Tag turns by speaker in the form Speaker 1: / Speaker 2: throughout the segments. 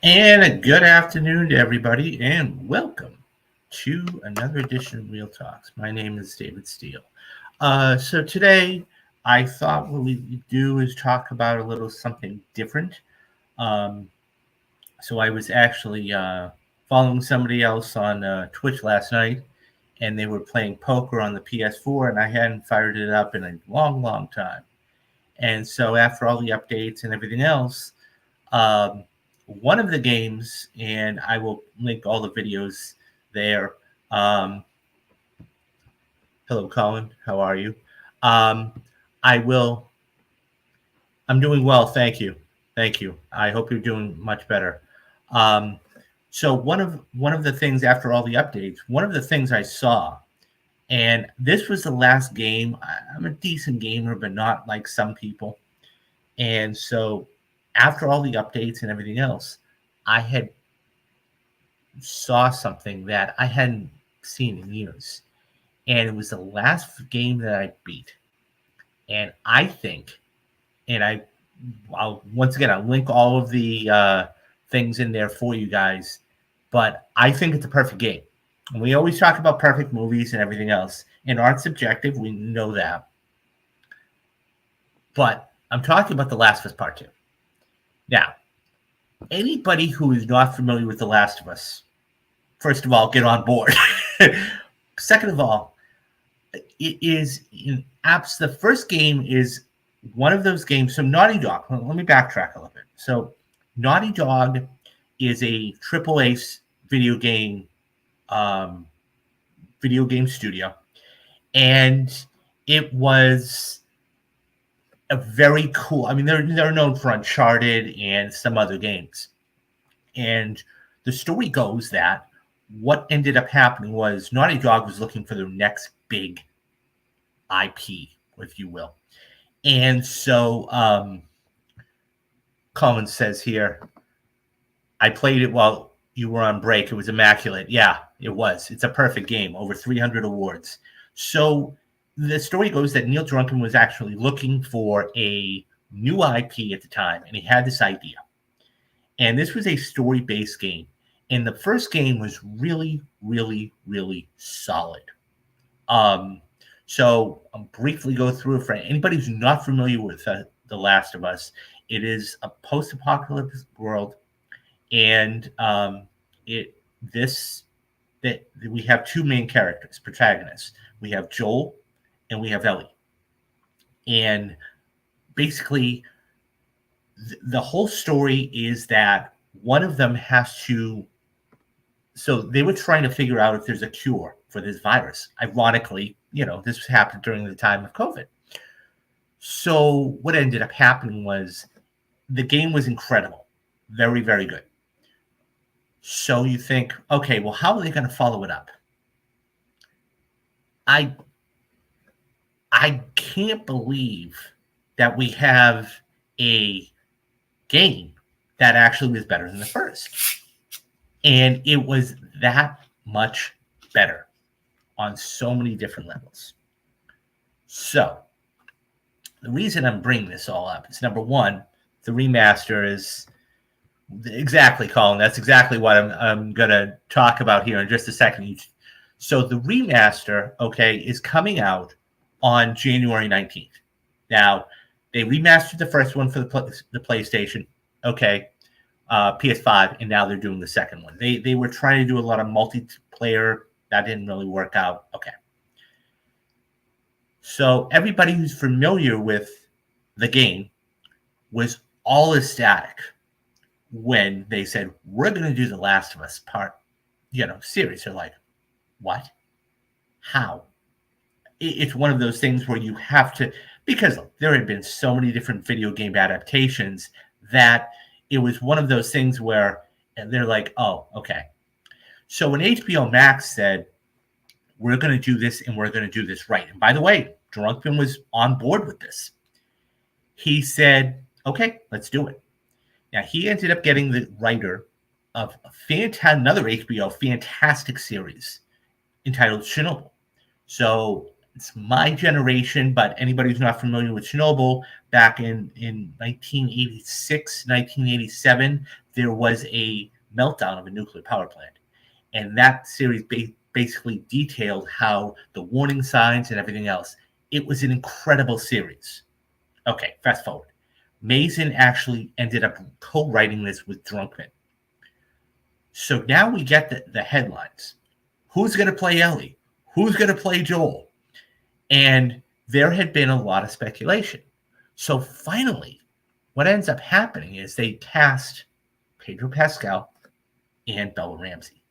Speaker 1: And a good afternoon to everybody, and welcome to another edition of Real Talks. My name is David Steele. So today, I thought what we'd do is talk about a little something different. Um, so I was actually following somebody else on Twitch last night, and they were playing poker on the PS4, and I hadn't fired it up in a long, long time. And so after all the updates and everything else, um, one of the games, and I will link all the videos there. Um, Hello, Colin. How are you? Um, I will. I'm doing well, thank you. Thank you. I hope you're doing much better. Um, so one of the things after all the updates, one of the things I saw, and this was the last game. I'm a decent gamer, but not like some people. And so after all the updates and everything else, I had saw something that I hadn't seen in years, and it was the last game that I beat. And I think, and I'll once again I'll link all of the things in there for you guys, but I think it's a perfect game. And we always talk about perfect movies and everything else, and art's subjective. We know that, but I'm talking about The Last of Us Part Two. Now, anybody who is not familiar with The Last of Us, first of all, get on board. Second of all, it is in apps. The first game is one of those games. So Naughty Dog. Let me backtrack a little bit. So Naughty Dog is a triple A video game um, video game studio, and it was a very cool. I mean, they're known for Uncharted and some other games, and the story goes that what ended up happening was Naughty Dog was looking for their next big IP, if you will. And so Colin says here, I played it while you were on break. It was immaculate. Yeah, it was. It's a perfect game. Over 300 awards. So the story goes that Neil Druckmann was actually looking for a new IP at the time, and he had this idea. And this was a story-based game. And the first game was really, really, really solid. Um, so I'll briefly go through it for anybody who's not familiar with The Last of Us. It is a post-apocalyptic world, and it this that we have two main characters, protagonists. We have Joel and we have Ellie, and basically the whole story is that one of them has to. So they were trying to figure out if there's a cure for this virus. Ironically, this happened during the time of COVID. So what ended up happening was the game was incredible, very, very good. So you think, okay, well, how are they going to follow it up? I can't believe that we have a game that actually was better than the first. And it was that much better on so many different levels. So the reason I'm bringing this all up is, number one, the remaster is exactly, Colin. That's exactly what I'm going to talk about here in just a second. So the remaster, okay, is coming out on January 19th. Now, they remastered the first one for the PlayStation, okay, PS5, and now they're doing the second one. They were trying to do a lot of multiplayer. That didn't really work out. Okay. So everybody who's familiar with the game was all ecstatic when they said, we're going to do the Last of Us part, series. They're like, what? How? It's one of those things where you have to, because there had been so many different video game adaptations that it was one of those things where they're like, oh, okay. So when HBO Max said, we're going to do this and we're going to do this right. And by the way, Druckmann was on board with this. He said, okay, let's do it. Now, he ended up getting the writer of another HBO fantastic series entitled Chernobyl. So it's my generation, but anybody who's not familiar with Chernobyl, back in 1986, 1987, there was a meltdown of a nuclear power plant. And that series basically detailed how the warning signs and everything else. It was an incredible series. Okay, fast forward. Mason actually ended up co-writing this with Drunkman. So now we get the headlines. Who's going to play Ellie? Who's going to play Joel? And there had been a lot of speculation. So finally, what ends up happening is they cast Pedro Pascal and Bella Ramsey.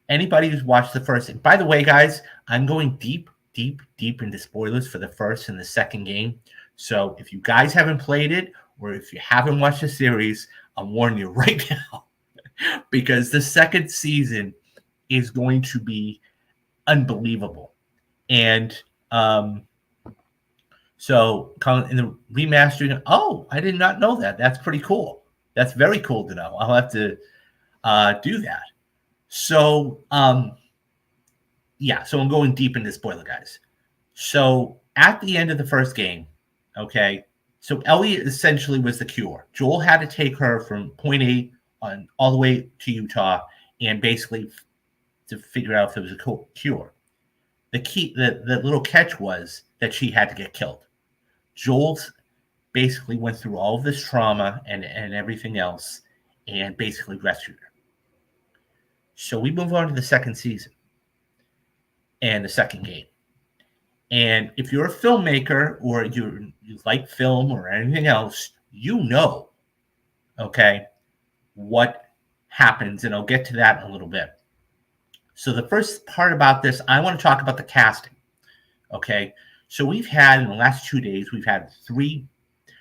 Speaker 1: Anybody who's watched the first, and by the way, guys, I'm going deep into spoilers for the first and the second game. So if you guys haven't played it, or if you haven't watched the series, I'm warning you right now, because the second season is going to be unbelievable. And so in the remastering, oh, I did not know that. That's pretty cool. That's very cool to know. I'll have to do that. So yeah, so I'm going deep into spoiler, guys. So at the end of the first game, okay, so Ellie essentially was the cure. Joel had to take her from point A on all the way to Utah, and basically to figure out if there was a cure. The little catch was that she had to get killed. Joel basically went through all of this trauma and everything else, and basically rescued her. So we move on to the second season and the second game. And if you're a filmmaker or you like film or anything else, you know, okay, what happens. And I'll get to that in a little bit. So the first part about this, I want to talk about the casting. Okay. So we've had, in the last 2 days, we've had 3.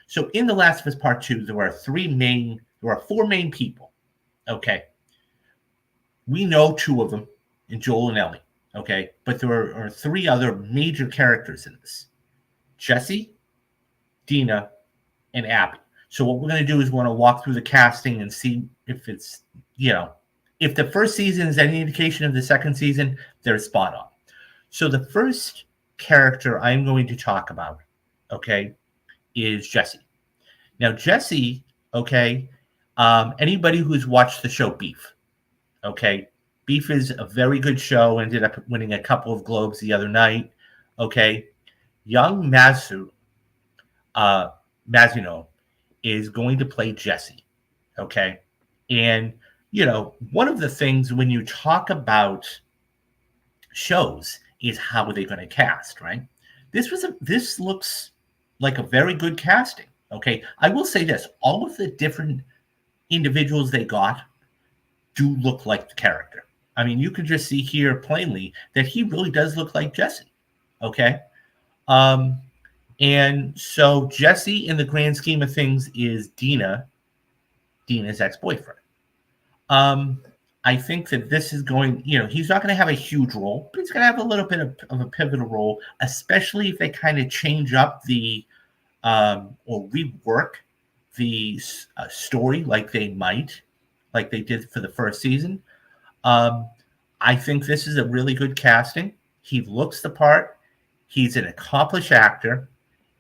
Speaker 1: So in The Last of Us Part 2, there are 4 main people. Okay. We know 2 of them, in Joel and Ellie. Okay, but there are 3 other major characters in this: Jesse, Dina, and Abby. So what we're going to do is we're going to walk through the casting and see if it's, if the first season is any indication of the second season, they're spot on. So the first character I'm going to talk about, okay, is Jesse. Now, Jesse, okay, anybody who's watched the show Beef, okay, Beef is a very good show. Ended up winning a couple of Globes the other night. Okay. Young Mazino is going to play Jesse. Okay. And, one of the things when you talk about shows is how are they going to cast, right? This looks like a very good casting. Okay. I will say this, all of the different individuals they got do look like the character. I mean, you can just see here plainly that he really does look like Jesse. Okay. And so Jesse, in the grand scheme of things, is Dina's ex-boyfriend. I think that this is going, he's not going to have a huge role, but he's going to have a little bit of a pivotal role, especially if they kind of change up the or rework the story like they did for the first season. I think this is a really good casting. He looks the part. He's an accomplished actor,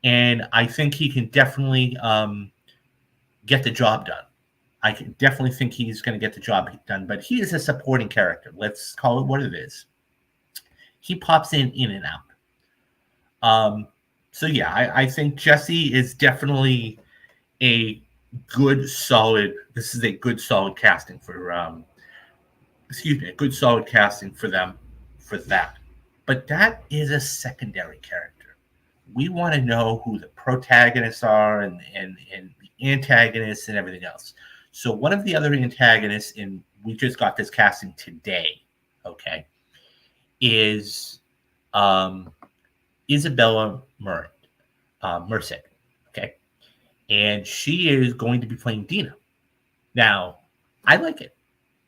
Speaker 1: and I think he can definitely get the job done. I can definitely think he's going to get the job done, but he is a supporting character. Let's call it what it is. He pops in and out. So yeah, I think Jesse is definitely a good, solid. This is a good, solid casting for. A good, solid casting for them for that. But that is a secondary character. We want to know who the protagonists are and the antagonists and everything else. So one of the other antagonists, and we just got this casting today, okay, is Isabella Merced, okay? And she is going to be playing Dina. Now, I like it.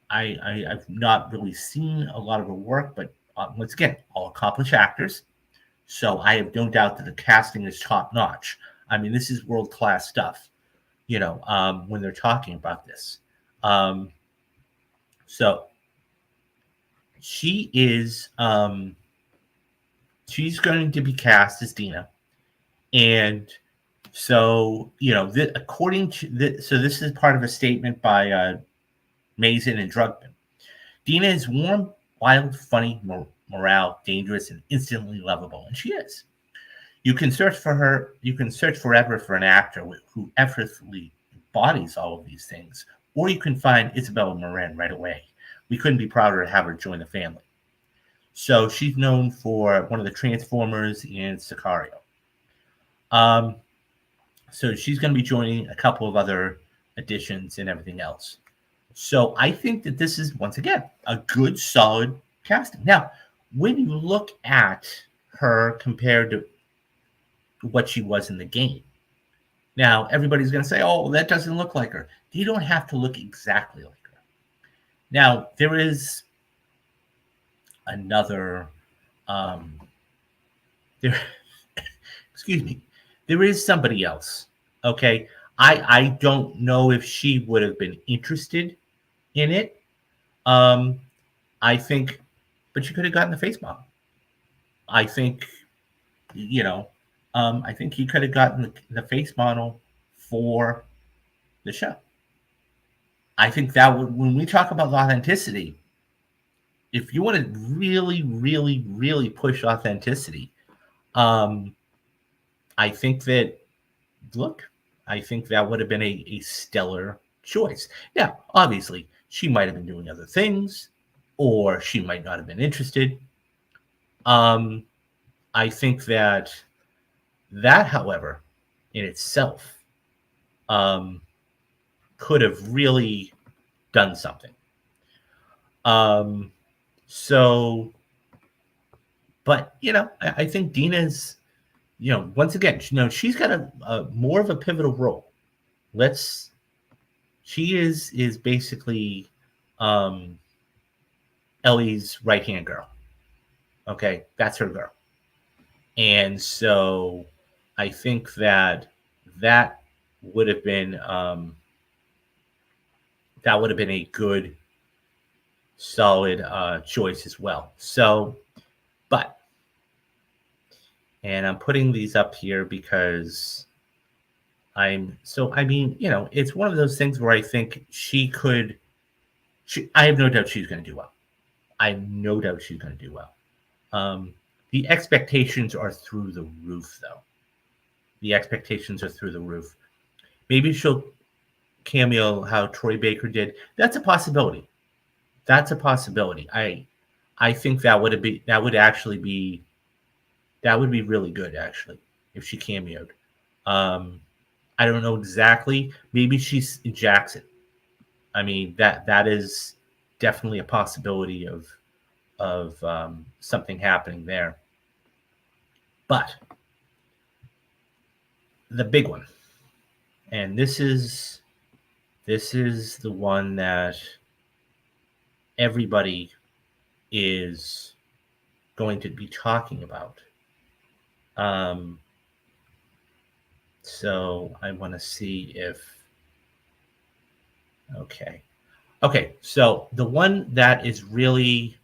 Speaker 1: I've not really seen a lot of her work, but once again, all accomplished actors. So I have no doubt that the casting is top notch. I mean, this is world class stuff, when they're talking about this. So she is she's going to be cast as Dina, and so according to so this is part of a statement by Mason and Drugman. Dina is warm, wild, funny, morale, dangerous, and instantly lovable, and she is. You can search for her. You can search forever for an actor who effortlessly embodies all of these things, or you can find Isabella Moran right away. We couldn't be prouder to have her join the family. So she's known for one of the Transformers and Sicario. Um, so she's going to be joining a couple of other additions and everything else. So I think that this is, once again, a good, solid casting. Now, when you look at her compared to what she was in the game, now everybody's going to say, oh, that doesn't look like her. You don't have to look exactly like her. Now, there is another, there, excuse me, there is somebody else. Okay. I don't know if she would have been interested in it. I think, but you could have gotten the face model. I think, I think you could have gotten the face model for the show. I think that would, when we talk about authenticity, if you want to really, really, really push authenticity, I think that, look, I think that would have been a stellar choice. Now, obviously, she might have been doing other things, or she might not have been interested. I think that, however, in itself, could have really done something. So, but I think Dina's, once again, she's got a more of a pivotal role. She is basically Ellie's right hand girl. Okay, that's her girl, and so I think that would have been a good, solid choice as well. So, but, and I'm putting these up here because I mean, it's one of those things where I think I have no doubt she's going to do well. I have no doubt she's going to do well. The expectations are through the roof, though. The expectations are through the roof. Maybe she'll cameo how Troy Baker did. That's a possibility. That's a possibility. I think that would be really good, actually, if she cameoed. I don't know exactly. Maybe she's in Jackson. I mean, that is definitely a possibility of something happening there. But the big one, and this is the one that everybody is going to be talking about. So I want to see if, okay. So the one that is really,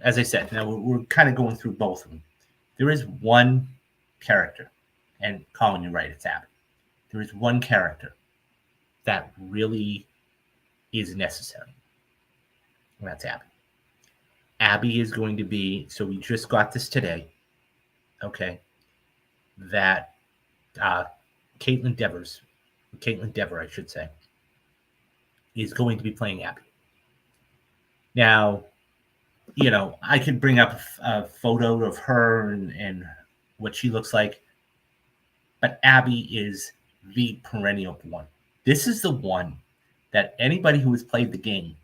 Speaker 1: as I said, now we're kind of going through both of them. There is one character, and Colin, you're right, it's Abby. There is one character that really is necessary, and that's Abby. Abby is going to be, so we just got this today, okay, that Caitlin Dever, I should say, is going to be playing Abby. Now, I could bring up a photo of her and what she looks like, but Abby is the perennial one. This is the one that anybody who has played the game,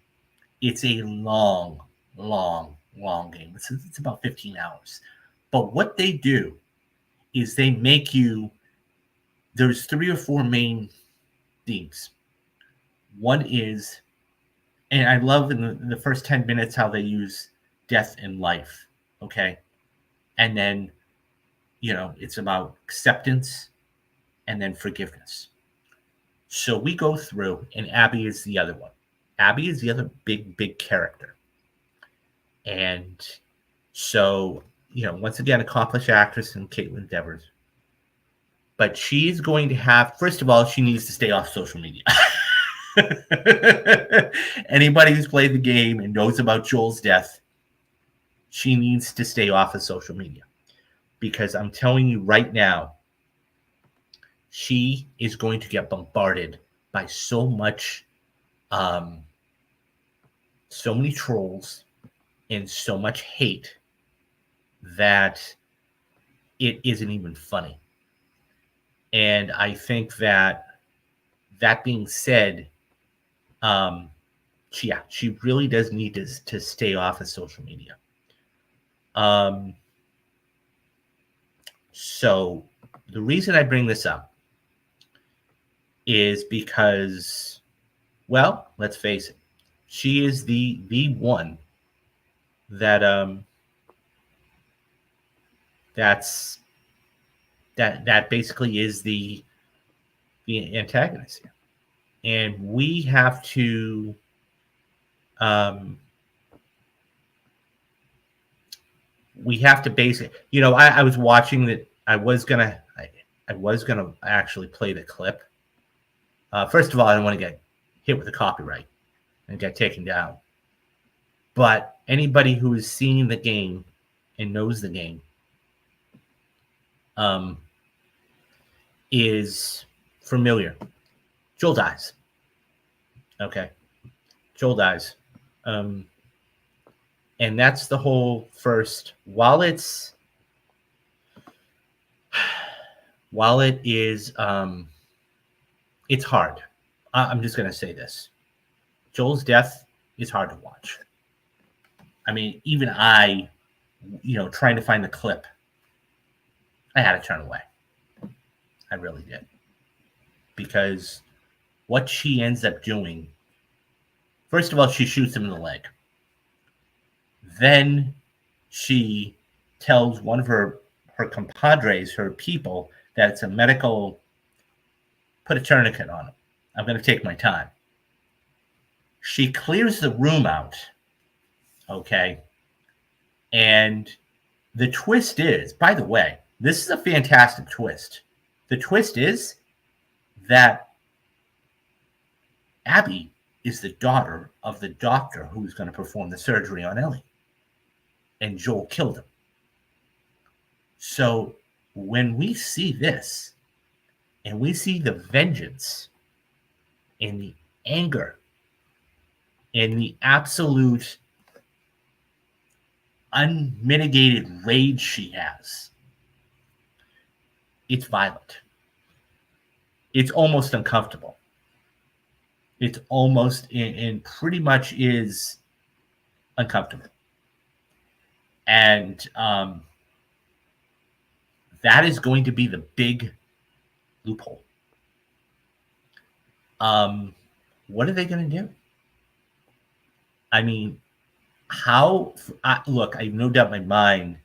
Speaker 1: it's a long, long, long game. It's about 15 hours. But what they do is they make you, there's 3 or 4 main themes. One is, and I love in the first 10 minutes how they use death and life, okay? And then, it's about acceptance and then forgiveness. So we go through, and Abby is the other one. Abby is the other big, big character. And so, once again, accomplished actress in Caitlin Devers. But she's going to have, first of all, she needs to stay off social media. Anybody who's played the game and knows about Joel's death, she needs to stay off of social media. Because I'm telling you right now, she is going to get bombarded by so many trolls and so much hate that it isn't even funny. And I think that being said, she really does need to stay off of social media. So the reason I bring this up is because, well, let's face it, she is the one that that basically is the antagonist here, and we have to basically, I was watching that. I was gonna actually play the clip. First of all, I don't want to get hit with a copyright and get taken down. But anybody who has seen the game and knows the game is familiar. Joel dies. Okay. Joel dies. And that's the whole first. While it is, it's hard. I'm just going to say this. Joel's death is hard to watch. I mean, even I, trying to find the clip, I had to turn away. I really did. Because what she ends up doing, first of all, she shoots him in the leg. Then she tells one of her compadres, her people, that it's a medical, put a tourniquet on him. I'm going to take my time. She clears the room out, okay? And the twist is, by the way, this is a fantastic twist. The twist is that Abby is the daughter of the doctor who's going to perform the surgery on Ellie. And Joel killed him. So when we see this, and we see the vengeance and the anger and the absolute unmitigated rage she has, it's violent. It's almost uncomfortable. It's almost, and pretty much is uncomfortable. And that is going to be the big loophole. What are they going to do? I mean, look, I have no doubt in my mind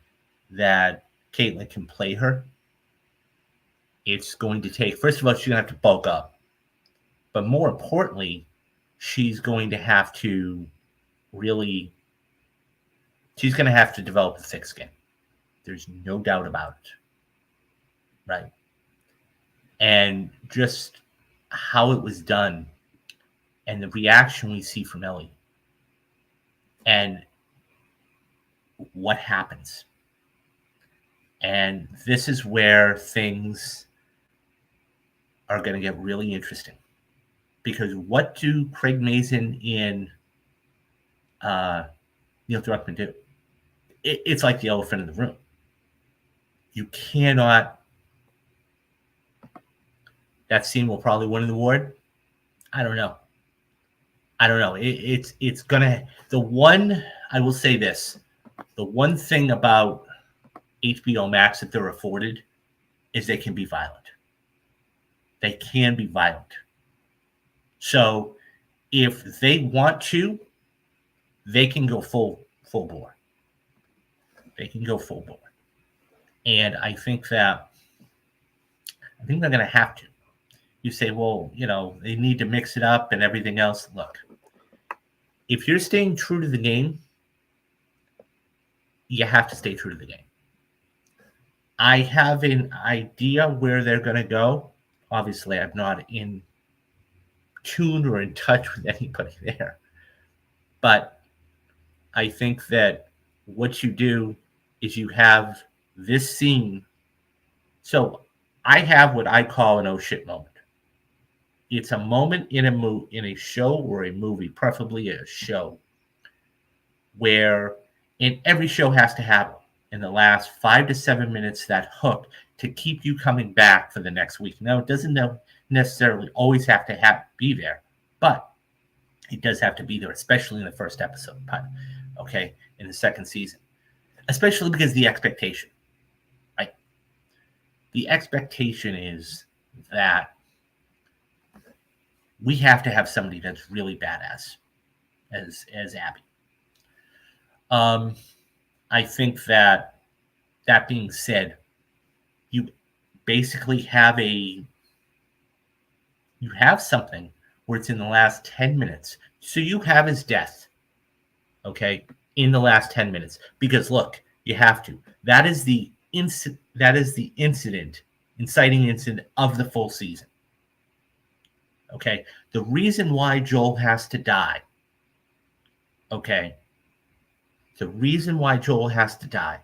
Speaker 1: that Caitlin can play her. It's going to take, first of all, she's going to have to bulk up. But more importantly, she's going to have to she's going to have to develop a thick skin. There's no doubt about it. Right? And just how it was done and the reaction we see from Ellie and what happens. And this is where things are going to get really interesting. Because what do Craig Mazin and Neil Druckmann do? It's like the elephant in the room. You cannot. That scene will probably win an award. I don't know. It's gonna. I will say this. The one thing about HBO Max that they're afforded is they can be violent. They can be violent. So if they want to, they can go full bore. They can go full bore. And I think they're going to have to. You say, well, they need to mix it up and everything else. Look, if you're staying true to the game, you have to stay true to the game. I have an idea where they're going to go. Obviously, I'm not in tune or in touch with anybody there. But I think that what you do is you have this scene. So I have what I call an oh shit moment. It's a moment in a show or a movie, preferably a show, where in every show has to have in the last 5 to 7 minutes that hook to keep you coming back for the next week. Now it doesn't necessarily always have to be there, but it does have to be there, especially in the first episode, okay, in the second season, especially because the expectation, right? The expectation is that we have to have somebody that's really badass as Abby. I think that being said, you basically you have something where it's in the last 10 minutes. So you have his death, okay, in the last 10 minutes. Because look, you have to. That is the inciting incident of the full season. Okay. The reason why Joel has to die, okay, the reason why Joel has to die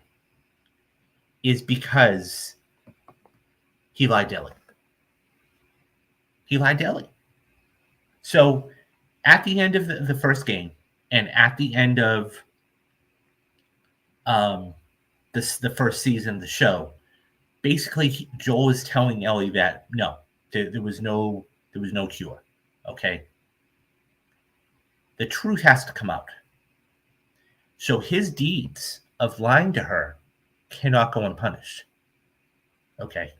Speaker 1: is because he lied to Ellie. He lied to Ellie. So at the end of the first game and at the end of the first season of the show, basically Joel is telling Ellie that no, there was no cure. Okay. The truth has to come out. So his deeds of lying to her cannot go unpunished. Okay.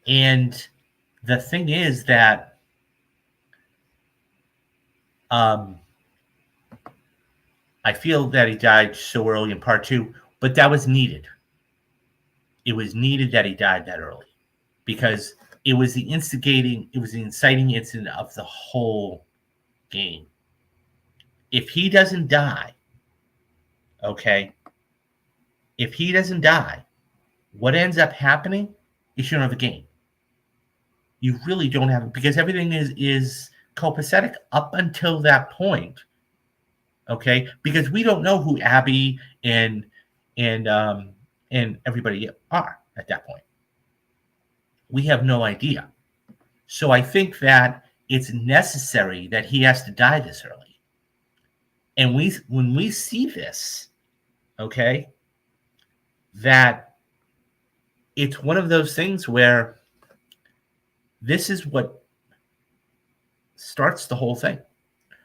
Speaker 1: And the thing is that I feel that he died so early in part 2, but that was needed. It was needed that he died that early because it was the inciting incident of the whole game. If he doesn't die, okay, if he doesn't die, what ends up happening is you don't have a game. You really don't have it because everything is copacetic up until that point. Okay, because we don't know who Abby and everybody are at that point. We have no idea. So I think that it's necessary that he has to die this early. And when we see this, okay, that it's one of those things where this is what starts the whole thing.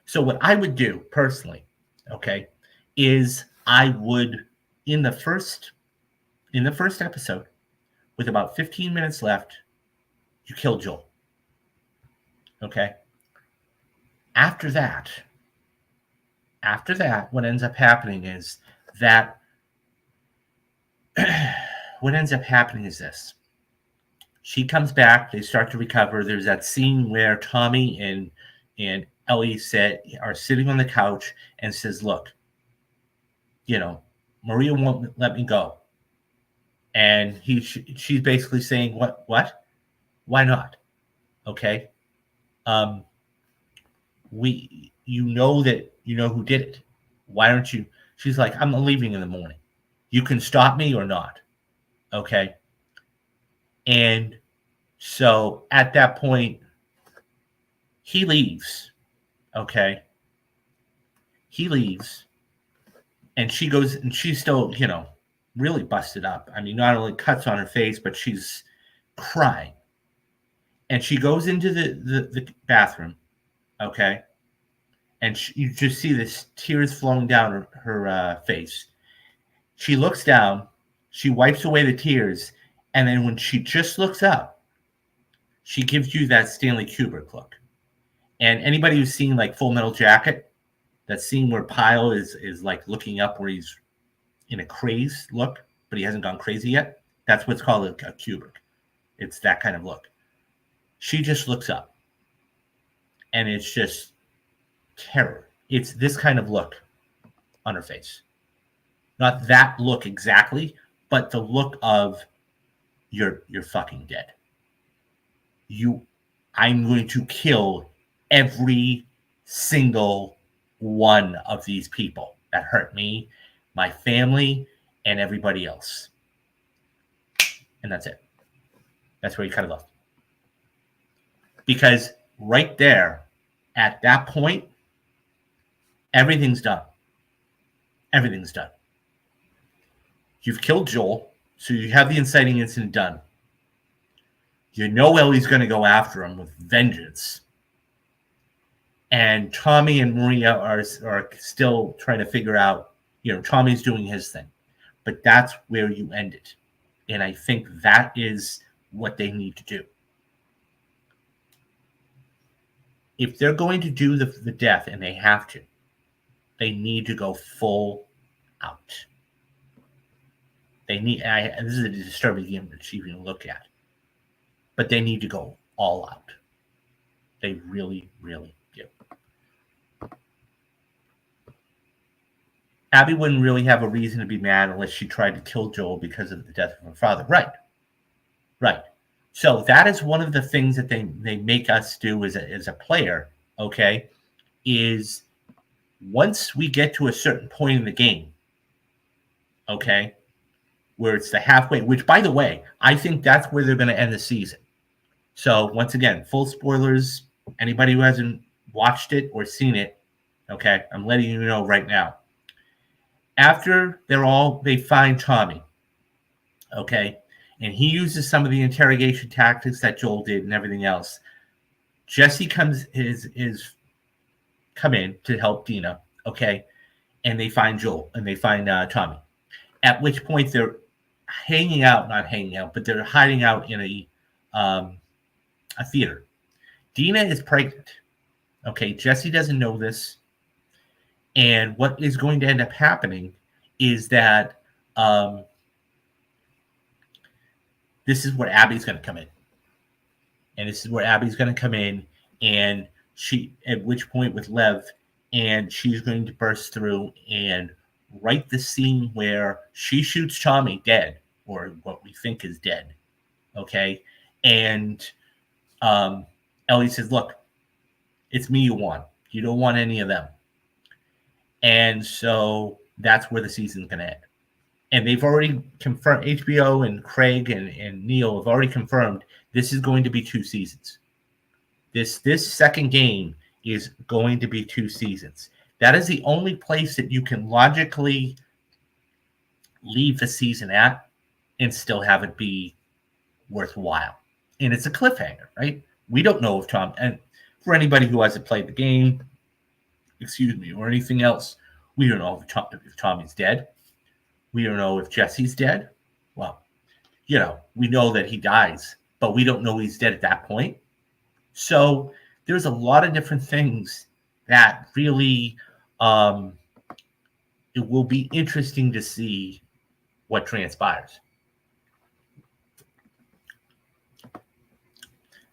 Speaker 1: So what I would do personally, okay, is I would in the first episode, with about 15 minutes left, you kill Joel. Okay. After that, what ends up happening is that what ends up happening is this. She comes back, they start to recover. There's that scene where Tommy and Ellie are sitting on the couch and says, look, Maria won't let me go. And she's basically saying, what? Why not? Okay. You know who did it. Why don't you? She's like, I'm leaving in the morning. You can stop me or not. Okay. And so at that point, he leaves. Okay. He leaves. And she goes, and she's still, really busted up. I mean, not only cuts on her face, but she's crying. And she goes into the bathroom. Okay. And you just see this tears flowing down her face. She looks down. She wipes away the tears. And then when she just looks up, she gives you that Stanley Kubrick look. And anybody who's seen like Full Metal Jacket, that scene where Pyle is like looking up where he's in a crazed look, but he hasn't gone crazy yet. That's what's called a Kubrick. It's that kind of look. She just looks up. And it's just terror. It's this kind of look on her face. Not that look exactly, but the look of you're fucking dead. I'm going to kill every single one of these people that hurt me, my family, and everybody else. And that's it. That's where he cut it off. Because right there, at that point, everything's done. Everything's done. You've killed Joel, so you have the inciting incident done. You know Ellie's going to go after him with vengeance. And Tommy and Maria are still trying to figure out, Tommy's doing his thing. But that's where you end it. And I think that is what they need to do. If they're going to do the death, and they have to, they need to go full out. This is a disturbing game to even look at. But they need to go all out. They really, really do. Abby wouldn't really have a reason to be mad unless she tried to kill Joel because of the death of her father. Right. So that is one of the things that they make us do as a player, okay, is once we get to a certain point in the game, okay, where it's the halfway, which, by the way, I think that's where they're going to end the season. So, once again, full spoilers. Anybody who hasn't watched it or seen it, okay, I'm letting you know right now. After they find Tommy, okay, and he uses some of the interrogation tactics that Joel did and everything else. Jesse come in to help Dina, okay, and they find Joel and they find Tommy. At which point they're not hanging out, but they're hiding out in a theater. Dina is pregnant. Okay, Jesse doesn't know this. And what is going to end up happening is that this is where Abby's going to come in. And this is where Abby's going to come in, and at which point with Lev, and she's going to burst through and write the scene where she shoots Tommy dead, or what we think is dead. Okay? And Ellie says, look, it's me you want. You don't want any of them. And so that's where the season's going to end. And they've already confirmed, HBO and Craig and Neil have already confirmed this is going to be 2 seasons. This second game is going to be 2 seasons. That is the only place that you can logically leave the season at and still have it be worthwhile. And it's a cliffhanger, right? We don't know if Tom, and for anybody who hasn't played the game, or anything else, we don't know if Tommy's dead. We don't know if Jesse's dead. Well, we know that he dies, but we don't know he's dead at that point. So there's a lot of different things that really it will be interesting to see what transpires.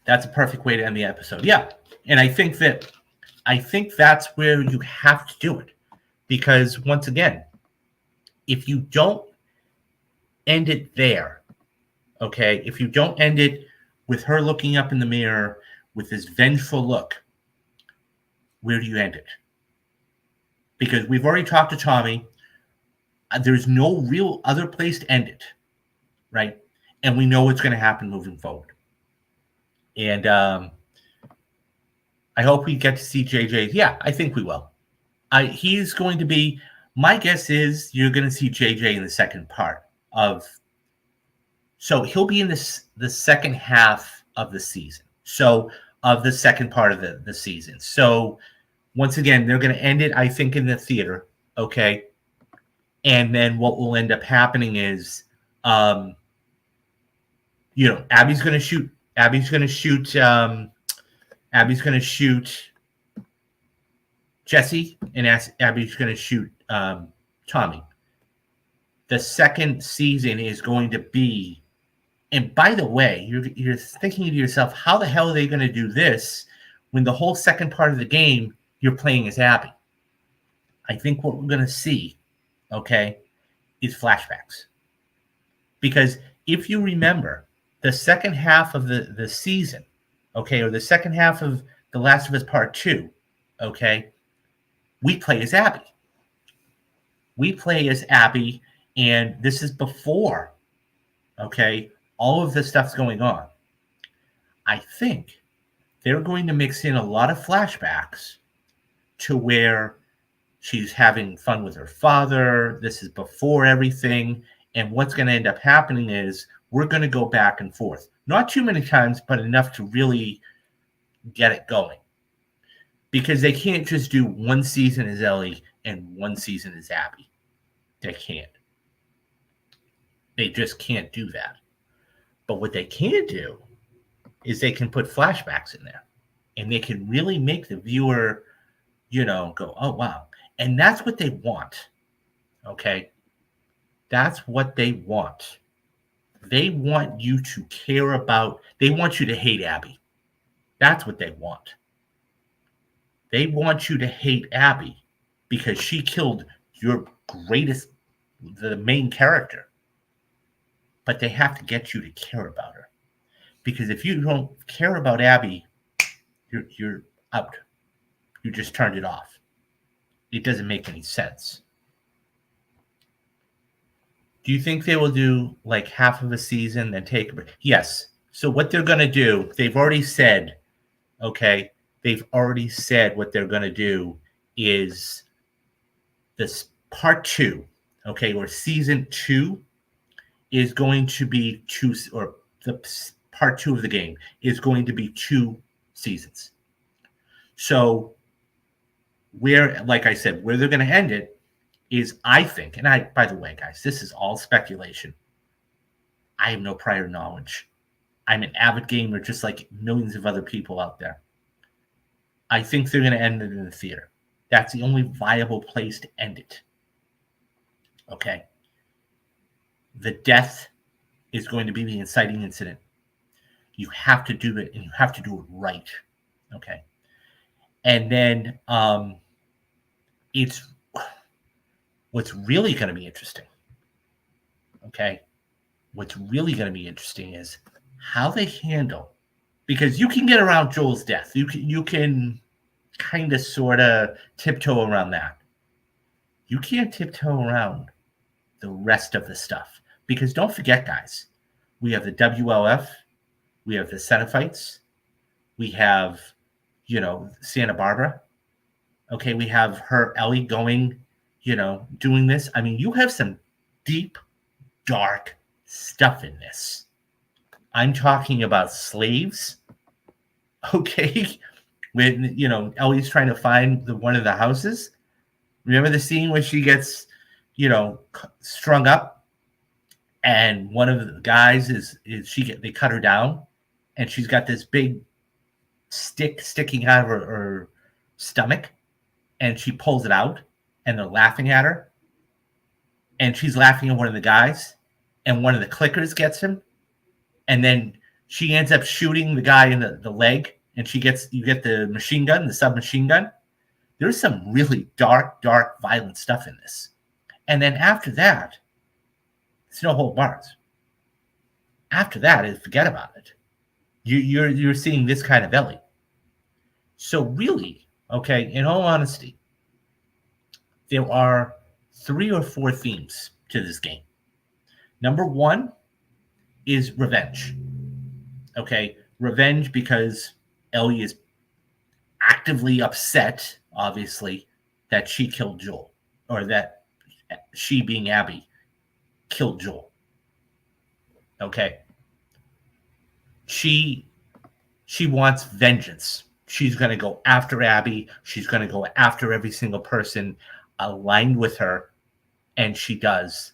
Speaker 1: That's a perfect way to end the episode. Yeah. And I think that's where you have to do it. Because once again, if you don't end it there, okay, if you don't end it with her looking up in the mirror with this vengeful look, where do you end it? Because we've already talked to Tommy. There's no real other place to end it, right? And we know what's going to happen moving forward. And I hope we get to see JJ. Yeah, I think we will. He's going to be, my guess is you're going to see JJ in the second part of, so he'll be in the second half of the season. So of the second part of the season. So once again, they're going to end it, I think, in the theater. Okay. And then what will end up happening is, Abby's going to shoot Jesse, and Abby's going to shoot Tommy. The second season is going to be, and by the way, you're thinking to yourself, how the hell are they going to do this when the whole second part of the game you're playing as Abby? I think what we're going to see, okay, is flashbacks. Because if you remember the second half of the season, okay, or the second half of The Last of Us Part 2, okay, we play as Abby. We play as Abby, and this is before, okay, all of this stuff's going on. I think they're going to mix in a lot of flashbacks to where she's having fun with her father. This is before everything. And what's going to end up happening is we're going to go back and forth. Not too many times, but enough to really get it going. Because they can't just do one season as Ellie and one season as Abby. They can't. They just can't do that. But what they can do is they can put flashbacks in there. And they can really make the viewer, go, oh, wow. And that's what they want. Okay? That's what they want. They want you to care about, they want you to hate Abby. That's what they want. They want you to hate Abby because she killed your greatest, the main character. But they have to get you to care about her. Because if you don't care about Abby, you're out. You just turned it off. It doesn't make any sense. Do you think they will do like half of a season and take a break? Yes. So what they're going to do, they've already said, okay, they've already said what they're going to do is this part 2, okay, or season 2 is going to be or the part 2 of the game is going to be 2 seasons. So where, like I said, where they're going to end it is, I think, and by the way, guys, this is all speculation. I have no prior knowledge. I'm an avid gamer just like millions of other people out there. I think they're going to end it in the theater. That's the only viable place to end it. Okay? The death is going to be the inciting incident. You have to do it, and you have to do it right. Okay? And then it's what's really going to be interesting. Okay? What's really going to be interesting is how they handle, because you can get around Joel's death. You can kind of sort of tiptoe around that. You can't tiptoe around the rest of the stuff, because don't forget, guys, we have the WLF, we have the Cenophites, we have, Santa Barbara. Okay, we have her Ellie going, doing this. I mean, you have some deep, dark stuff in this. I'm talking about slaves. Okay, when Ellie's trying to find one of the houses. Remember the scene where she gets, strung up, and one of the guys they cut her down, and she's got this big stick sticking out of her stomach, and she pulls it out, and they're laughing at her, and she's laughing at one of the guys, and one of the clickers gets him, and then she ends up shooting the guy in the leg, and you get the machine gun, the submachine gun. There's some really dark, violent stuff in this. And then after that, it's no hold bars. After that, forget about it. You're seeing this kind of Ellie. So really, okay, in all honesty, there are 3 or 4 themes to this game. Number 1 is revenge. Okay, revenge because Ellie is actively upset, obviously, that she killed Joel, or that she, being Abby, killed Joel. Okay. She wants vengeance. She's going to go after Abby. She's going to go after every single person aligned with her, and she does.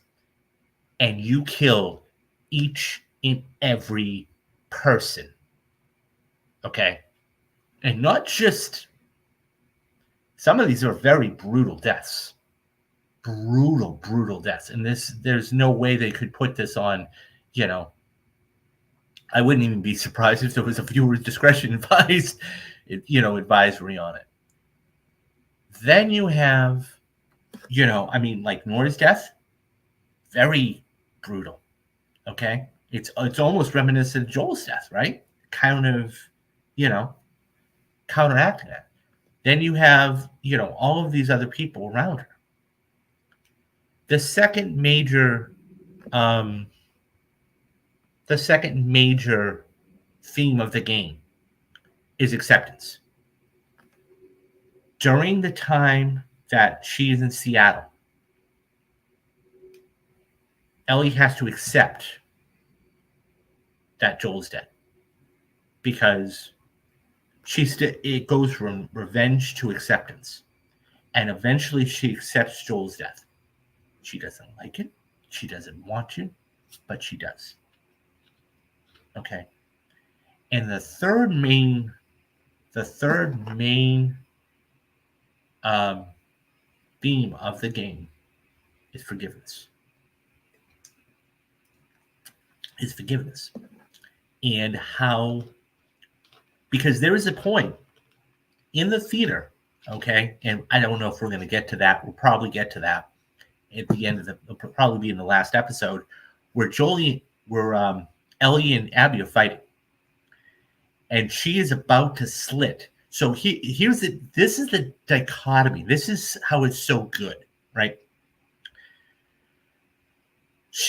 Speaker 1: And you kill each and every person. Okay? And not just, some of these are very brutal deaths. Brutal deaths. And there's no way they could put this on, I wouldn't even be surprised if there was a viewer's discretion advisory on it. Then you have, like Nora's death, very brutal. Okay, it's almost reminiscent of Joel's death, right? Kind of, you know, counteracting it. Then you have, all of these other people around her. The second major, um, the second major theme of the game is acceptance. During the time that she is in Seattle, Ellie has to accept that Joel's dead because it goes from revenge to acceptance, and eventually she accepts Joel's death. She doesn't like it, she doesn't want to, but she does. Okay, and the third main um, theme of the game is forgiveness. Is forgiveness, and how, because there is a point in the theater, okay, and I don't know if we're going to get to that. We'll probably get to that at the end of it'll probably be in the last episode, where Ellie and Abby are fighting, and she is about to slit. So this is the dichotomy. This is how it's so good, right?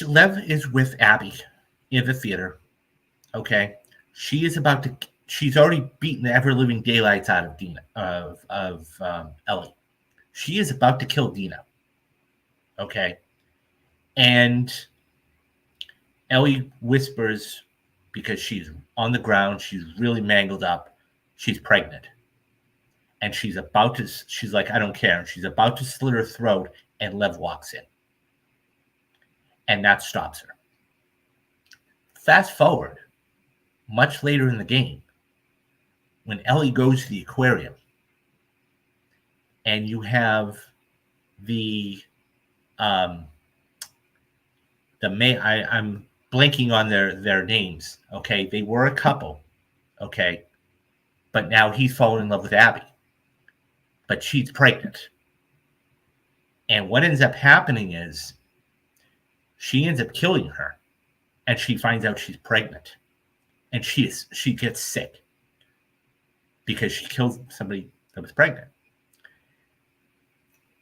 Speaker 1: Lev is with Abby in the theater. Okay, she's already beaten the ever living daylights out of Ellie. She is about to kill Dina. Okay, and Ellie whispers, because she's on the ground, she's really mangled up, she's pregnant. And she's like, I don't care. And she's about to slit her throat, and Lev walks in. And that stops her. Fast forward, much later in the game, when Ellie goes to the aquarium, and you have I'm blanking on their names. Okay, they were a couple. Okay, but now he's fallen in love with Abby, but she's pregnant. And what ends up happening is she ends up killing her, and she finds out she's pregnant, and she gets sick because she killed somebody that was pregnant.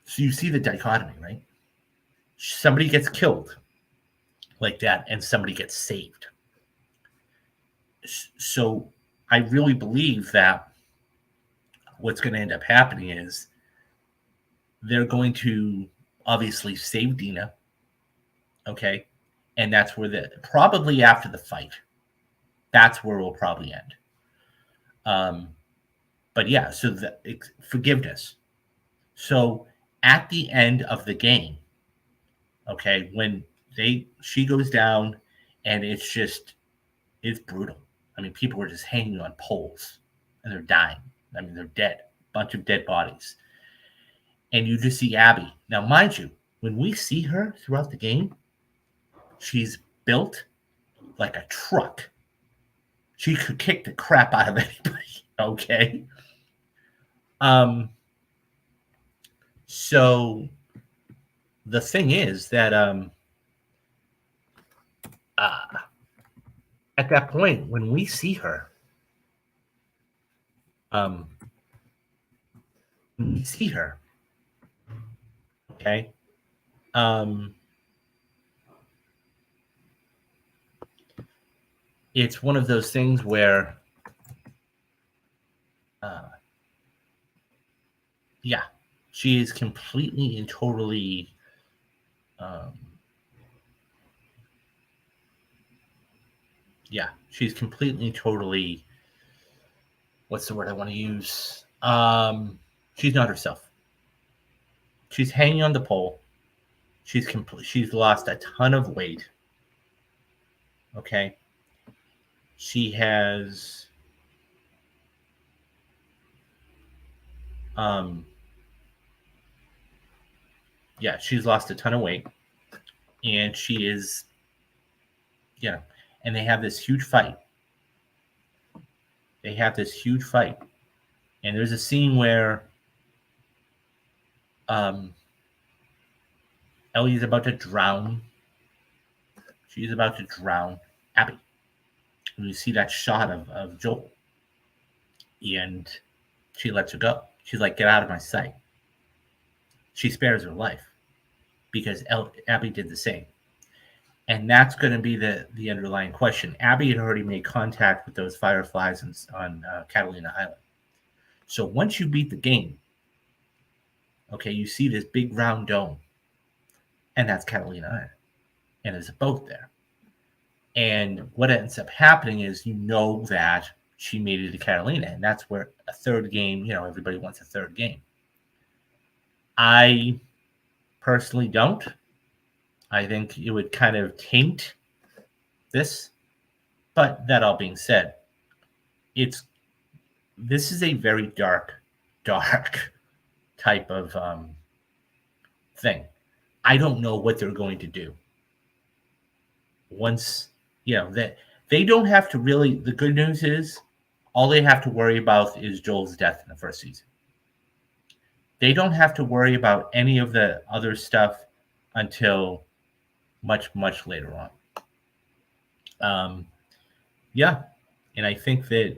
Speaker 1: So you see the dichotomy, right? Somebody gets killed like that, and somebody gets saved. So I really believe that what's going to end up happening is they're going to obviously save Dina. Okay. And that's where probably after the fight, that's where we'll probably end. But yeah, so forgiveness. So at the end of the game, okay, when she goes down, and it's brutal. I mean, people were just hanging on poles, and they're dying. I mean, they're dead. Bunch of dead bodies. And you just see Abby. Now, mind you, when we see her throughout the game, she's built like a truck. She could kick the crap out of anybody. Okay. So the thing is that at that point, when we see her, okay, it's one of those things where, yeah, she is completely and totally, she's completely and totally, what's the word I want to use? She's not herself. She's hanging on the pole. She's lost a ton of weight. Okay. She has she's lost a ton of weight, and she is, and they have this huge fight. And there's a scene where Ellie is about to drown. She's about to drown Abby. And you see that shot of Joel, and she lets her go. She's like, "Get out of my sight." She spares her life because Abby did the same. And that's going to be the underlying question. Abby had already made contact with those fireflies on Catalina Island. So once you beat the game, okay, you see this big round dome, and that's Catalina Island, and there's a boat there. And what ends up happening is that she made it to Catalina, and that's where a third game, everybody wants a third game. I personally don't. I think it would kind of taint this. But that all being said, this is a very dark type of thing. I don't know what they're going to do. Once, that they don't have to really, the good news is all they have to worry about is Joel's death in the first season. They don't have to worry about any of the other stuff until much, much later on. Yeah. And I think that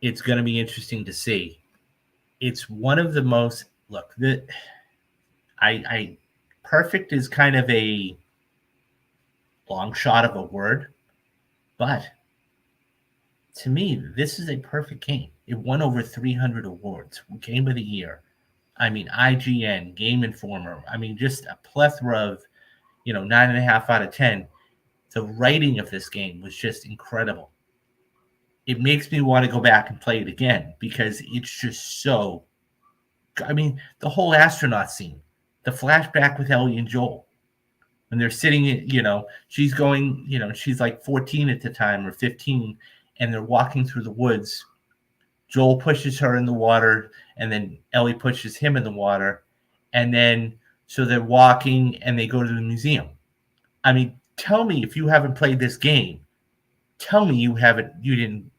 Speaker 1: it's going to be interesting to see. It's one of the most, perfect is kind of a long shot of a word, but to me, this is a perfect game. It won over 300 awards, Game of the Year. I mean, IGN, Game Informer. I mean, just a plethora of, 9.5 out of 10. The writing of this game was just incredible. It makes me want to go back and play it again because it's just so. I mean, the whole astronaut scene, the flashback with Ellie and Joel, when they're sitting, she's going, she's like 14 at the time or 15, and they're walking through the woods. Joel pushes her in the water, and then Ellie pushes him in the water, and then so they're walking and they go to the museum. I mean, tell me if you haven't played this game. Tell me you didn't,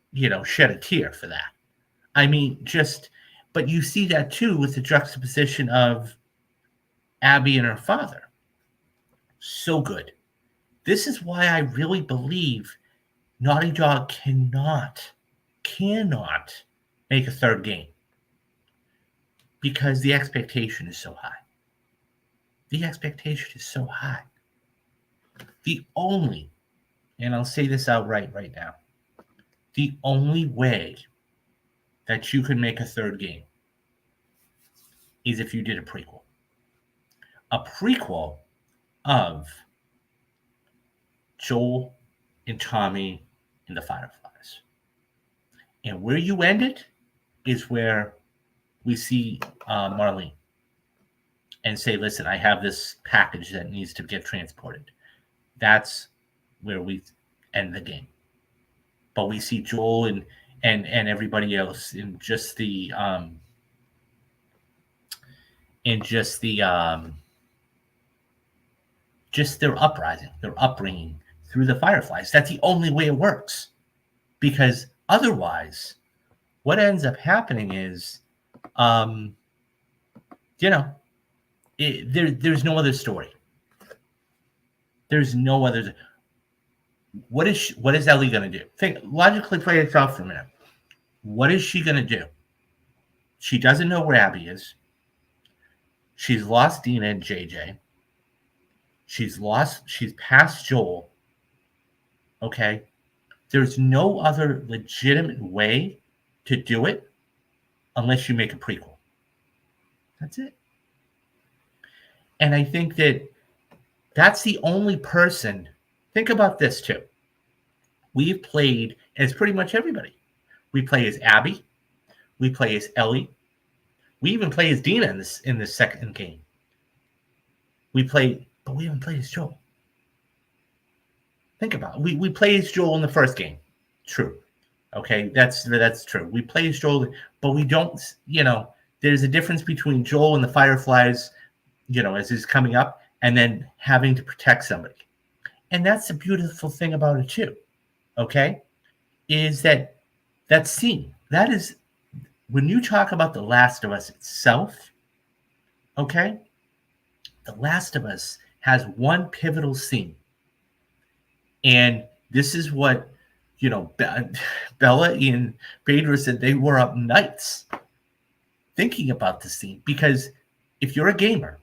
Speaker 1: shed a tear for that. I mean, but you see that too with the juxtaposition of Abby and her father. So good. This is why I really believe Naughty Dog cannot make a third game because the expectation is so high. The expectation is so high. And I'll say this outright right now, the only way that you can make a third game is if you did a prequel. A prequel of Joel and Tommy and the Fireflies. And where you end it is where we see Marlene and say, listen, I have this package that needs to get transported. That's where we end the game. But we see Joel and everybody else in just the just their uprising, their upbringing through the Fireflies. That's the only way it works. Because otherwise, what ends up happening is, there's no other story. There's no other. What is Ellie going to do? Logically play this out for a minute. What is she going to do? She doesn't know where Abby is. She's lost Dina and JJ. She's past Joel. Okay. There's no other legitimate way to do it unless you make a prequel. That's it. And I think that's the only person. Think about this too. We've played as pretty much everybody. We play as Abby. We play as Ellie. We even play as Dina in this second game. But we haven't played as Joel. Think about it. We play as Joel in the first game. True. Okay, that's true. We play as Joel, but we don't, there's a difference between Joel and the Fireflies, as he's coming up, and then having to protect somebody. And that's the beautiful thing about it too, okay, is that scene. That is, when you talk about The Last of Us itself, okay, The Last of Us has one pivotal scene, And this is what, Bella and Pedro said they were up nights thinking about the scene, because if you're a gamer,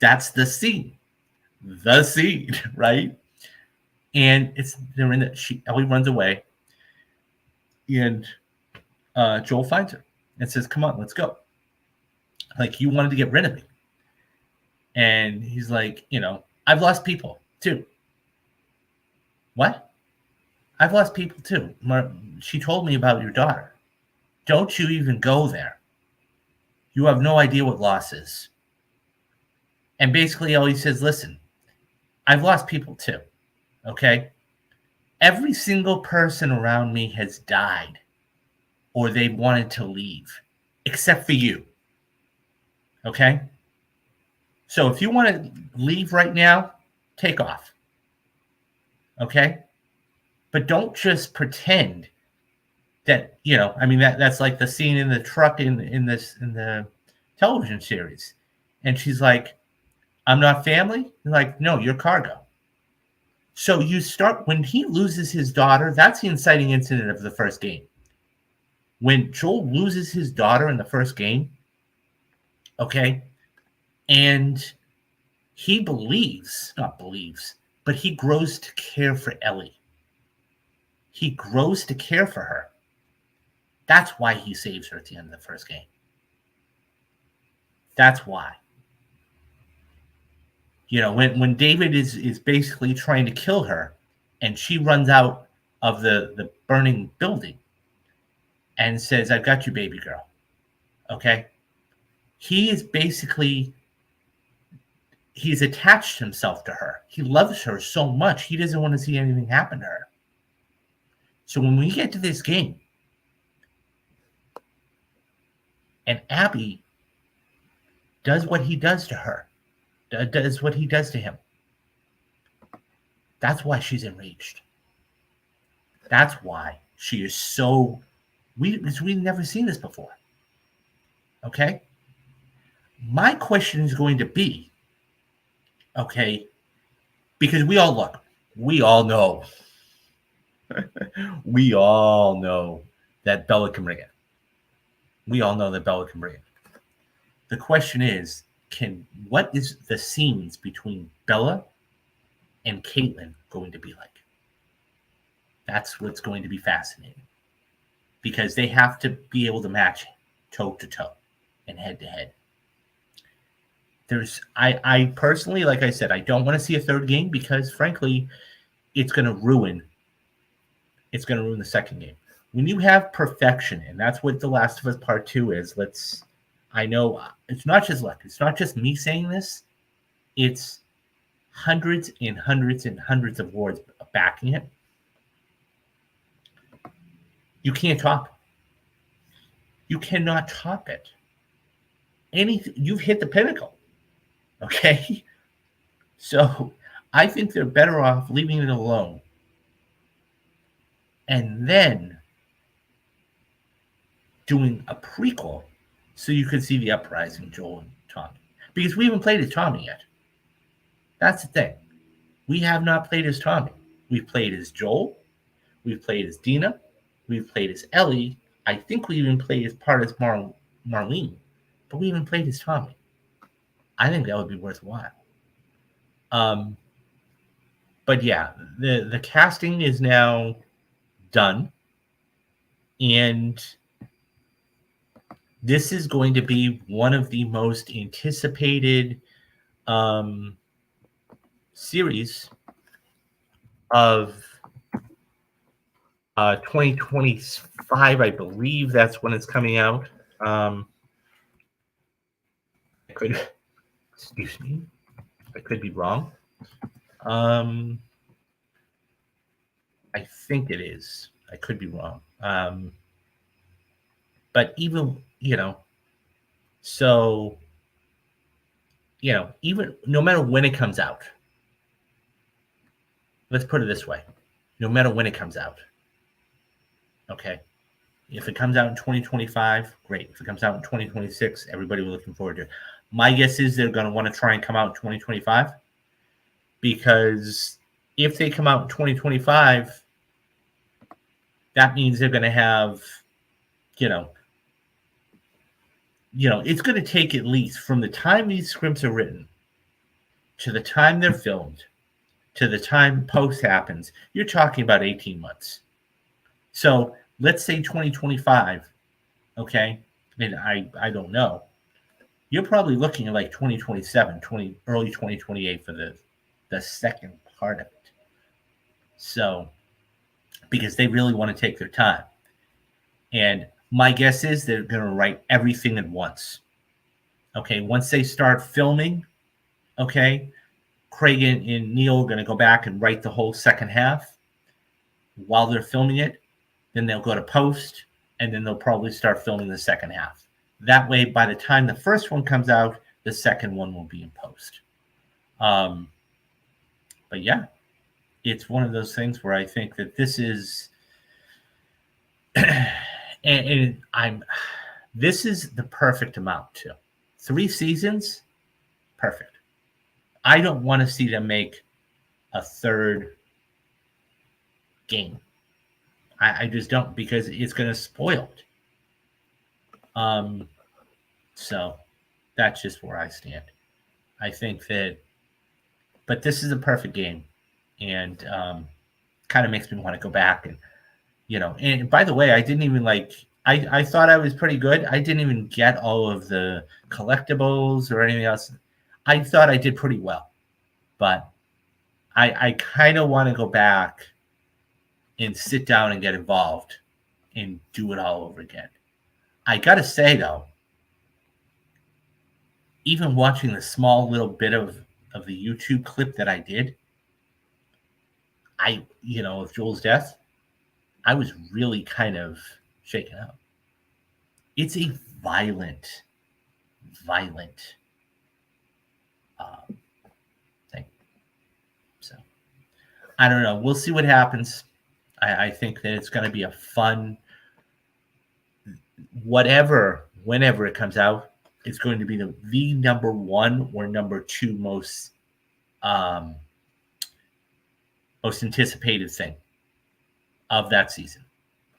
Speaker 1: that's the scene, right? And they're in Ellie runs away, and Joel finds her and says, "Come on, let's go. Like, you wanted to get rid of me." And he's like, "I've lost people too." What? I've lost people too. She told me about your daughter. Don't you even go there. You have no idea what loss is. And basically, Ellie says, "Listen, I've lost people too. Okay? Every single person around me has died, or they wanted to leave, except for you. Okay? So if you want to leave right now, take off. Okay? But don't just pretend that, that's like the scene in the truck in the television series." And she's like, "I'm not family?" You're like, "No, you're cargo." So you start, when he loses his daughter, that's the inciting incident of the first game. When Joel loses his daughter in the first game, okay, and he not believes, but he grows to care for Ellie. He grows to care for her. That's why he saves her at the end of the first game. That's why. When David is basically trying to kill her, and she runs out of the burning building and says, "I've got you, baby girl." Okay? He's attached himself to her. He loves her so much, he doesn't want to see anything happen to her. So when we get to this game, and Abby does what he does to her, does what he does to him, that's why she's enraged. That's why she is so... We've never seen this before. Okay? My question is going to be, okay, because we all know, we all know that Bella can bring it. We all know that Bella can bring it. The question is, what is the scenes between Bella and Caitlin going to be like? That's what's going to be fascinating, because they have to be able to match toe to toe and head to head. I personally, like I said, I don't want to see a third game, because frankly, it's going to ruin the second game. When you have perfection, and that's what The Last of Us Part 2 is. I know it's not just luck. It's not just me saying this. It's hundreds and hundreds and hundreds of words backing it. You can't top. You cannot top it. You've hit the pinnacle. Okay? So I think they're better off leaving it alone, and then doing a prequel so you could see the uprising, Joel and Tommy. Because we haven't played as Tommy yet. That's the thing. We have not played as Tommy. We've played as Joel. We've played as Dina. We've played as Ellie. I think we even played as part as Marlene. But we haven't played as Tommy. I think that would be worthwhile. But yeah, the casting is now done. And this is going to be one of the most anticipated series of 2025. I believe that's when it's coming out. Excuse me, I could be wrong. I think it is. I could be wrong. But even, so, even no matter when it comes out, let's put it this way, no matter when it comes out, okay, if it comes out in 2025, great. If it comes out in 2026, everybody will be looking forward to it. My guess is they're going to want to try and come out in 2025. because if they come out in 2025, that means they're going to have, you know, it's going to take at least from the time these scripts are written to the time they're filmed to the time post happens, you're talking about 18 months. So let's say 2025, okay? And I don't know. You're probably looking at like 2027, early 2028 for the second part of it. So because they really want to take their time. And my guess is they're going to write everything at once. Okay, once they start filming, okay, Craig and Neil are going to go back and write the whole second half while they're filming it. Then they'll go to post, and then they'll probably start filming the second half. That way, by the time the first one comes out, the second one will be in post. But yeah, it's one of those things where I think that this is, this is the perfect amount too. 3 seasons, perfect. I don't want to see them make a third game. I just don't, because it's going to spoil it. So that's just where I stand. I think that, but this is a perfect game, and kind of makes me want to go back and, and by the way, I didn't even I thought I was pretty good. I didn't even get all of the collectibles or anything else. I thought I did pretty well, but I kind of want to go back and sit down and get involved and do it all over again. I got to say, though, even watching the small little bit of the YouTube clip that I did, of Joel's death, I was really kind of shaken up. It's a violent thing. So I don't know. We'll see what happens. I think that it's going to be a fun, whenever it comes out, it's going to be the number 1 or number 2 most anticipated thing of that season,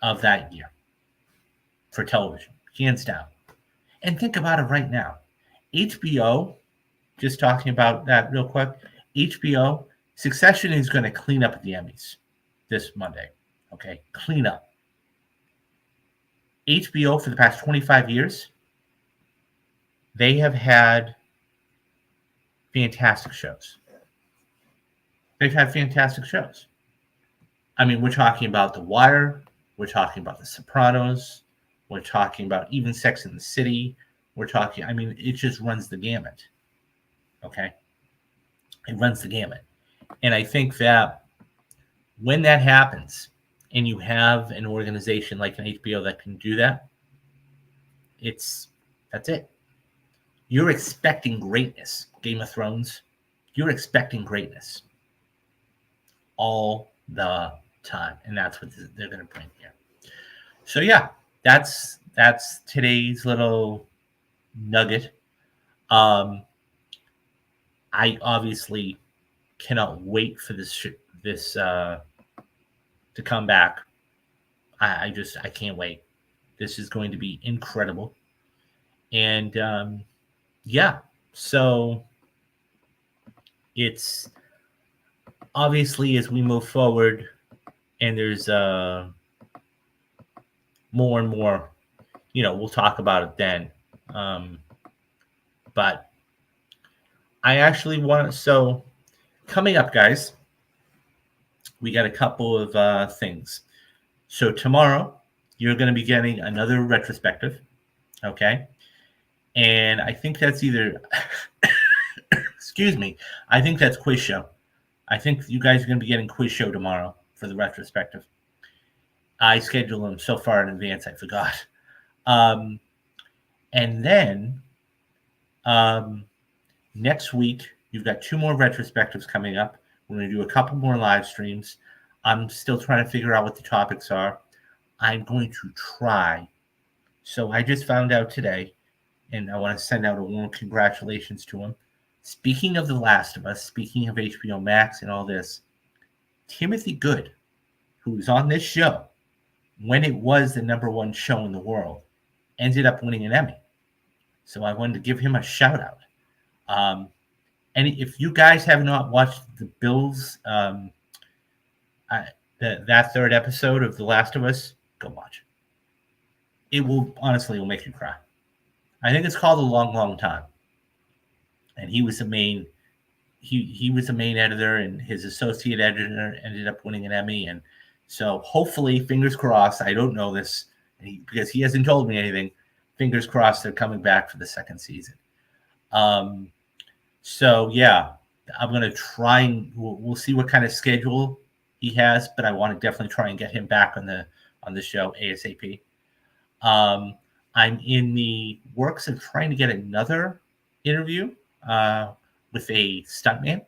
Speaker 1: of that year, for television, hands down. And think about it right now. HBO, just talking about that real quick, HBO, Succession is going to clean up at the Emmys this Monday. Okay, clean up. HBO, for the past 25 years, they have had fantastic shows. They've had fantastic shows. I mean, we're talking about The Wire. We're talking about The Sopranos. We're talking about even Sex and the City. It just runs the gamut. Okay? It runs the gamut. And I think that when that happens, and you have an organization like an HBO that can do that, that's it. You're expecting greatness. Game of Thrones, you're expecting greatness all the time, and that's what they're going to bring here. So yeah, that's today's little nugget. I obviously cannot wait for this to come back. I can't wait. This is going to be incredible. And yeah, so it's obviously, as we move forward and there's more and more, we'll talk about it then. But I actually so coming up, guys, we got a couple of things. So tomorrow, you're going to be getting another retrospective, okay? And I think that's either, excuse me, I think that's Quiz Show. I think you guys are going to be getting Quiz Show tomorrow for the retrospective. I scheduled them so far in advance, I forgot. And then next week, you've got 2 more retrospectives coming up. We're going to do a couple more live streams. I'm still trying to figure out what the topics are. I'm going to try. So I just found out today, and I want to send out a warm congratulations to him. Speaking of The Last of Us, speaking of HBO Max and all this, Timothy Good, who was on this show when it was the number one show in the world, ended up winning an Emmy. So I wanted to give him a shout out. And if you guys have not watched the Bills, that third episode of The Last of Us, go watch it. It will make you cry. I think it's called A Long, Long Time. And he was the main editor, and his associate editor ended up winning an Emmy. And so hopefully, fingers crossed, I don't know this because he hasn't told me anything. Fingers crossed they're coming back for the second season. So yeah, I'm going to try and we'll see what kind of schedule he has, but I want to definitely try and get him back on the show ASAP. I'm in the works of trying to get another interview with a stuntman.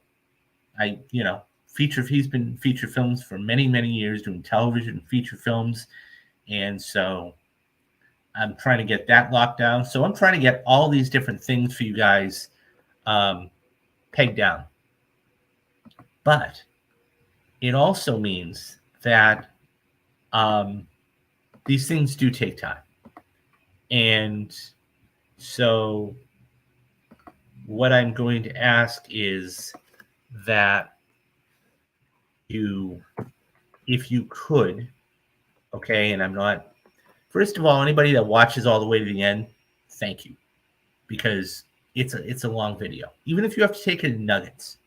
Speaker 1: He's been feature films for many, many years, doing television feature films. And so I'm trying to get that locked down. So I'm trying to get all these different things for you guys pegged down. But it also means that these things do take time. And so what I'm going to ask is that if you could, okay, and I'm not, first of all, anybody that watches all the way to the end, thank you, because it's a long video, even if you have to take it in nuggets.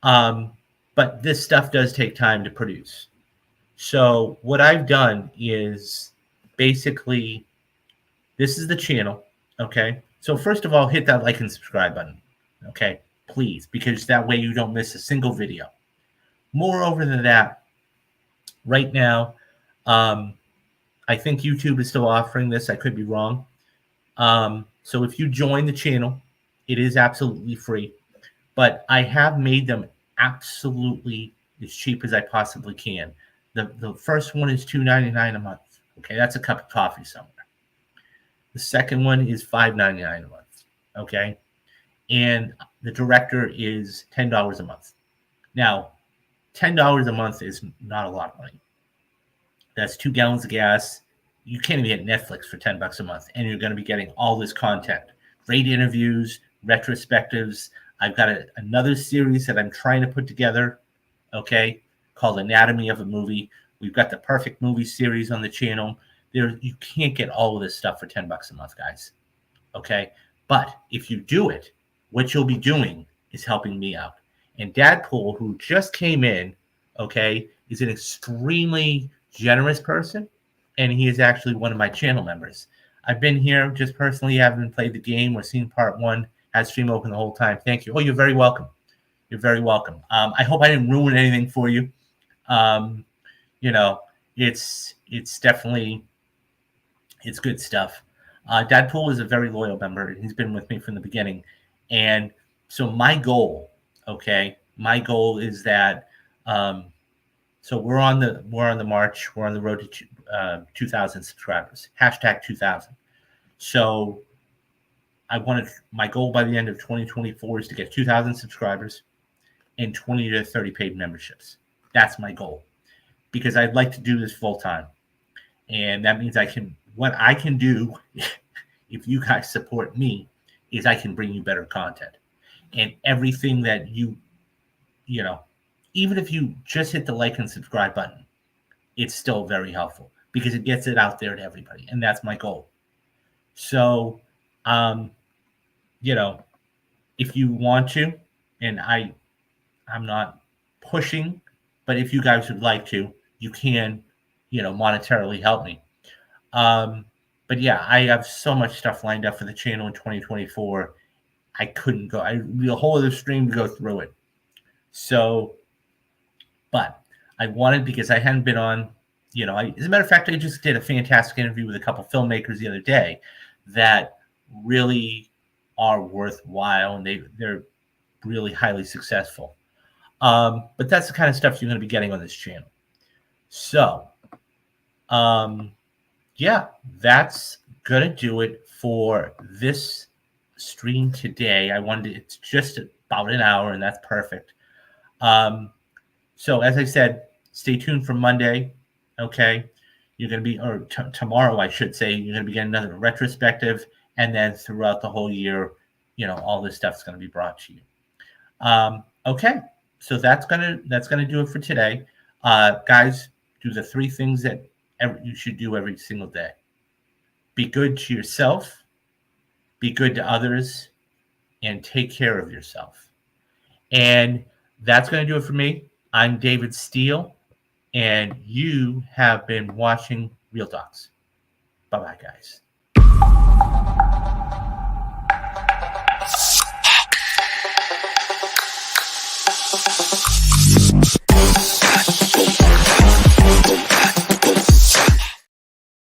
Speaker 1: But this stuff does take time to produce. So what I've done is basically, this is the channel, okay? So first of all, hit that like and subscribe button, okay? Please, because that way you don't miss a single video. Moreover than that, right now, I think YouTube is still offering this. I could be wrong. So if you join the channel, it is absolutely free. But I have made them absolutely as cheap as I possibly can. The first one is $2.99 a month. Okay, that's a cup of coffee somewhere. The second one is $5.99 a month. Okay, and the director is $10 a month. Now, $10 a month is not a lot of money. That's 2 gallons of gas. You can't even get Netflix for $10 a month, and you're going to be getting all this content, great interviews, retrospectives. I've got another series that I'm trying to put together, okay, called Anatomy of a Movie. We've got the Perfect Movie series on the channel. You can't get all of this stuff for $10 a month, guys, okay? But if you do it, what you'll be doing is helping me out. And Dadpool, who just came in, okay, is an extremely generous person, and he is actually one of my channel members. I've been here just personally, haven't played the game or seen part one, had stream open the whole time. Thank you. Oh, you're very welcome. You're very welcome. I hope I didn't ruin anything for you. It's definitely, it's good stuff. Dadpool is a very loyal member, and he's been with me from the beginning. And so my goal is that, so we're on the march. We're on the road to 2,000 subscribers. Hashtag 2,000. So my goal by the end of 2024 is to get 2,000 subscribers and 20 to 30 paid memberships. That's my goal, because I'd like to do this full time. And that means what I can do if you guys support me is I can bring you better content. And everything that even if you just hit the like and subscribe button, it's still very helpful because it gets it out there to everybody. And that's my goal. So, if you want to, and I'm not pushing, but if you guys would like to, you can, monetarily help me. But yeah, I have so much stuff lined up for the channel in 2024. I couldn't go. The whole other stream to go through it. So, but I wanted, because I hadn't been on, as a matter of fact, I just did a fantastic interview with a couple filmmakers the other day that really are worthwhile, and they're really highly successful. But that's the kind of stuff you're going to be getting on this channel. So, yeah, that's going to do it for this stream today. It's just about an hour, and that's perfect. So as I said, stay tuned for Monday. Okay, you're going to be, or tomorrow, I should say, you're going to be getting another retrospective, and then throughout the whole year, all this stuff's going to be brought to you. Okay, so that's gonna do it for today, guys. Do the three things that you should do every single day: be good to yourself, be good to others, and take care of yourself. And that's going to do it for me. I'm David Steele, and you have been watching Real Talks. Bye bye, guys.